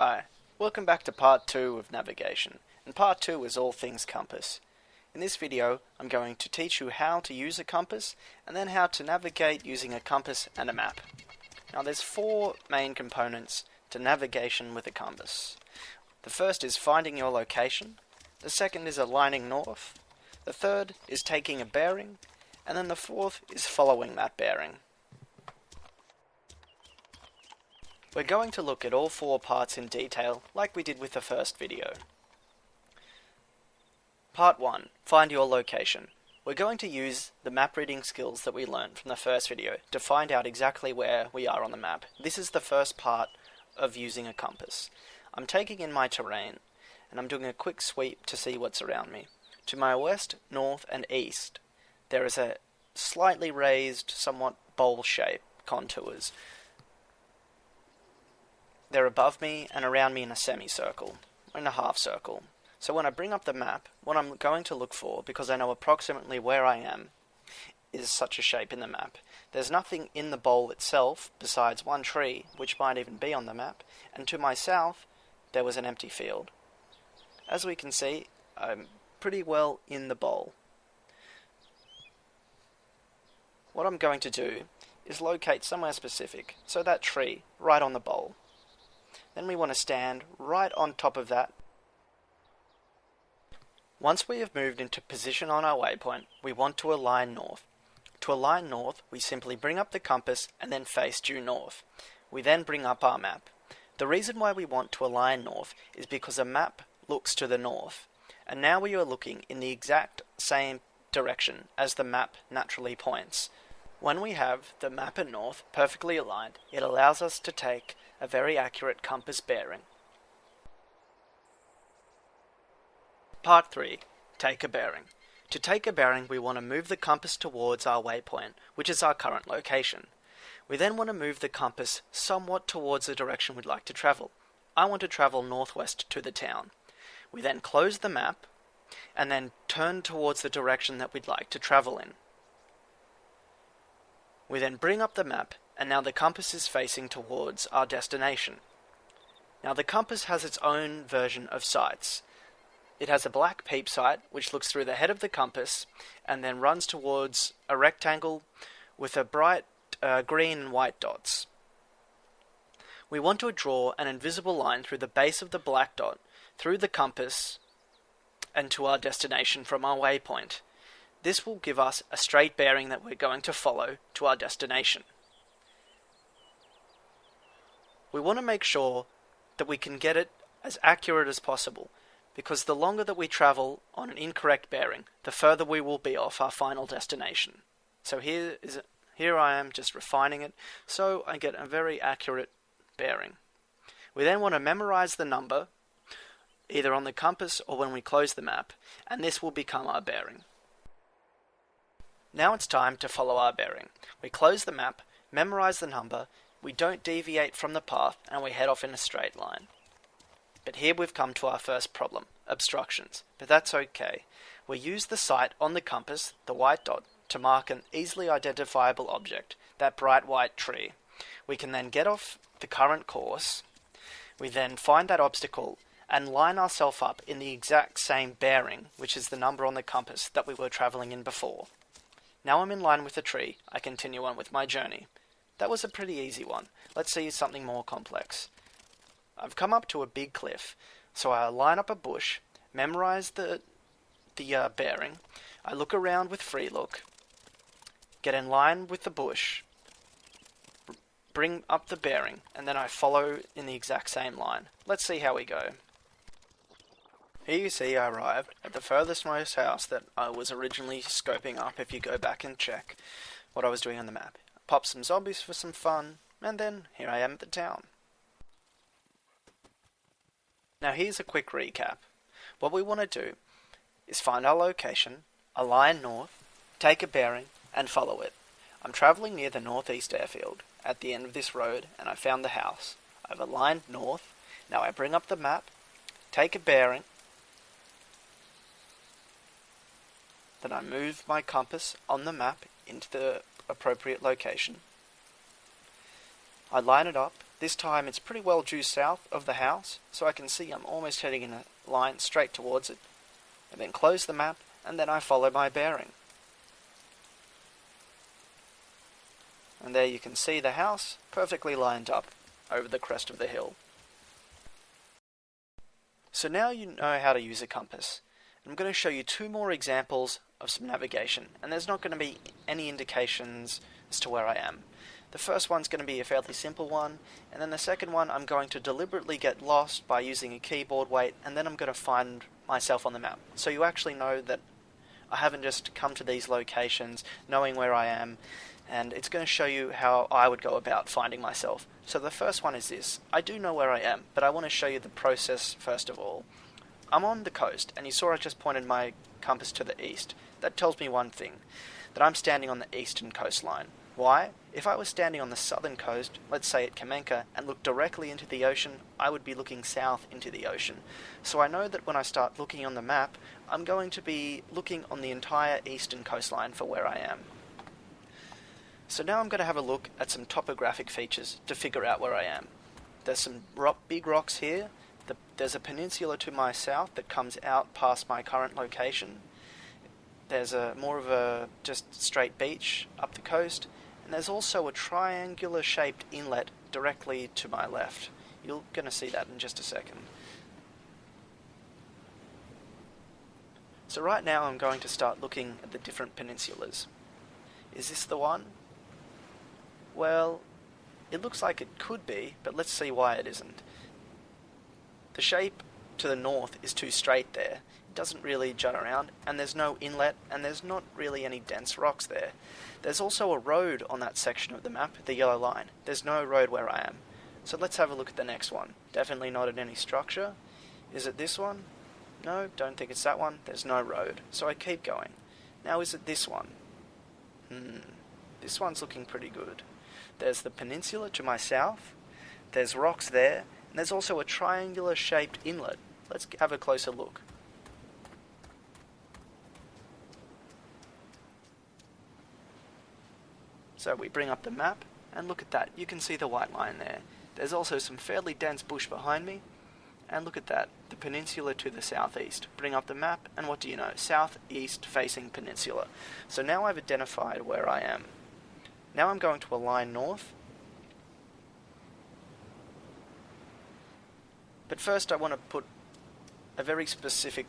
Hi, welcome back to part 2 of navigation, and part 2 is all things compass. In this video, I'm going to teach you how to use a compass, and then how to navigate using a compass and a map. Now there's 4 main components to navigation with a compass. The first is finding your location, the second is aligning north, the third is taking a bearing, and then the fourth is following that bearing. We're going to look at all 4 parts in detail, like we did with the first video. Part 1. Find your location. We're going to use the map reading skills that we learned from the first video to find out exactly where we are on the map. This is the first part of using a compass. I'm taking in my terrain, and I'm doing a quick sweep to see what's around me. To my west, north, and east, there is a slightly raised, somewhat bowl-shaped contours. They're above me and around me in a semicircle, in a half circle. So when I bring up the map, what I'm going to look for, because I know approximately where I am, is such a shape in the map. There's nothing in the bowl itself besides one tree, which might even be on the map, and to my south, there was an empty field. As we can see, I'm pretty well in the bowl. What I'm going to do is locate somewhere specific, so that tree, right on the bowl. Then we want to stand right on top of that. Once we have moved into position on our waypoint, we want to align north. To align north, we simply bring up the compass and then face due north. We then bring up our map. The reason why we want to align north is because a map looks to the north, and now we are looking in the exact same direction as the map naturally points. When we have the map at north perfectly aligned, it allows us to take a very accurate compass bearing. Part 3. Take a bearing. To take a bearing, we want to move the compass towards our waypoint, which is our current location. We then want to move the compass somewhat towards the direction we'd like to travel. I want to travel northwest to the town. We then close the map, and then turn towards the direction that we'd like to travel in. We then bring up the map, and now the compass is facing towards our destination. Now the compass has its own version of sights. It has a black peep sight, which looks through the head of the compass, and then runs towards a rectangle with a bright green and white dots. We want to draw an invisible line through the base of the black dot, through the compass, and to our destination from our waypoint. This will give us a straight bearing that we're going to follow to our destination. We want to make sure that we can get it as accurate as possible, because the longer that we travel on an incorrect bearing, the further we will be off our final destination. So here I am just refining it, so I get a very accurate bearing. We then want to memorize the number, either on the compass or when we close the map, and this will become our bearing. Now it's time to follow our bearing. We close the map, memorize the number, we don't deviate from the path, and we head off in a straight line. But here we've come to our first problem, obstructions. But that's okay. We use the sight on the compass, the white dot, to mark an easily identifiable object, that bright white tree. We can then get off the current course. We then find that obstacle and line ourselves up in the exact same bearing, which is the number on the compass that we were travelling in before. Now I'm in line with the tree, I continue on with my journey. That was a pretty easy one. Let's see something more complex. I've come up to a big cliff, so I line up a bush, memorize the bearing, I look around with free look, get in line with the bush, bring up the bearing, and then I follow in the exact same line. Let's see how we go. Here you see I arrived at the furthest most house that I was originally scoping up if you go back and check what I was doing on the map. I popped some zombies for some fun, and then here I am at the town. Now here's a quick recap. What we want to do is find our location, align north, take a bearing, and follow it. I'm travelling near the northeast airfield at the end of this road, and I found the house. I've aligned north. Now I bring up the map, take a bearing, then I move my compass on the map into the appropriate location. I line it up, This time it's pretty well due south of the house, so I can see I'm almost heading in a line straight towards it. And then close the map, and then I follow my bearing. And there you can see the house perfectly lined up over the crest of the hill. So now you know how to use a compass. I'm going to show you two more examples of some navigation, and there's not going to be any indications as to where I am. The first one's going to be a fairly simple one, and then the second one I'm going to deliberately get lost by using a keyboard weight, and then I'm going to find myself on the map. So you actually know that I haven't just come to these locations knowing where I am, and it's going to show you how I would go about finding myself. So the first one is this. I do know where I am, but I want to show you the process first of all. I'm on the coast, and you saw I just pointed my compass to the east. That tells me one thing, that I'm standing on the eastern coastline. Why? If I was standing on the southern coast, let's say at Kamenka, and looked directly into the ocean, I would be looking south into the ocean. So I know that when I start looking on the map, I'm going to be looking on the entire eastern coastline for where I am. So now I'm going to have a look at some topographic features to figure out where I am. There's some big rocks here. There's a peninsula to my south that comes out past my current location. There's more of a just straight beach up the coast. And there's also a triangular shaped inlet directly to my left. You're going to see that in just a second. So right now I'm going to start looking at the different peninsulas. Is this the one? Well, it looks like it could be, but let's see why it isn't. The shape to the north is too straight there. It doesn't really jut around, and there's no inlet, and there's not really any dense rocks there. There's also a road on that section of the map, the yellow line. There's no road where I am. So let's have a look at the next one. Definitely not at any structure. Is it this one? No, don't think it's that one. There's no road. So I keep going. Now is it this one? This one's looking pretty good. There's the peninsula to my south. There's rocks there. And there's also a triangular shaped inlet. Let's have a closer look. So we bring up the map, and look at that. You can see the white line there. There's also some fairly dense bush behind me, and look at that. The peninsula to the southeast. Bring up the map, and what do you know? Southeast facing peninsula. So now I've identified where I am. Now I'm going to align north. But first I want to put a very specific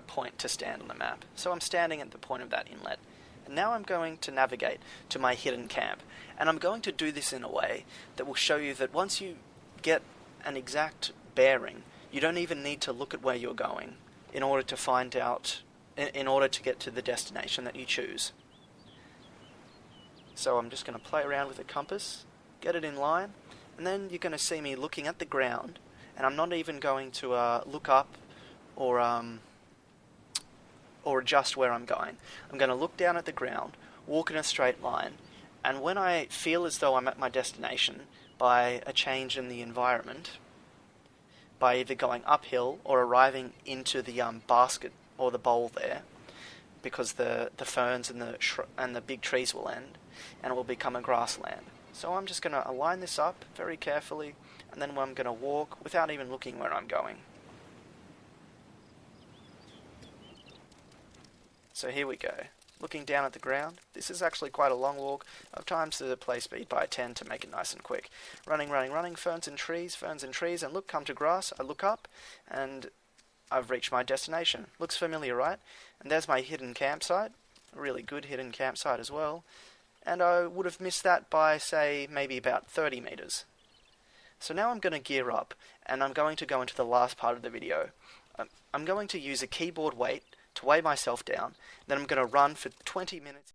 point to stand on the map. So I'm standing at the point of that inlet. And now I'm going to navigate to my hidden camp. And I'm going to do this in a way that will show you that once you get an exact bearing, you don't even need to look at where you're going in order to find out, in order to get to the destination that you choose. So I'm just going to play around with the compass, get it in line, and then you're going to see me looking at the ground, and I'm not even going to look up or adjust where I'm going. I'm going to look down at the ground, walk in a straight line, and when I feel as though I'm at my destination by a change in the environment, by either going uphill or arriving into the basket or the bowl there, because the ferns and the big trees will end, and it will become a grassland. So I'm just going to align this up very carefully, and then I'm going to walk without even looking where I'm going. So here we go. Looking down at the ground. This is actually quite a long walk. I've times the play speed by 10 to make it nice and quick. Running, ferns and trees, and look, come to grass. I look up, and I've reached my destination. Looks familiar, right? And there's my hidden campsite. A really good hidden campsite as well. And I would have missed that by, say, maybe about 30 meters. So now I'm going to gear up, and I'm going to go into the last part of the video. I'm going to use a keyboard weight to weigh myself down, then I'm going to run for 20 minutes.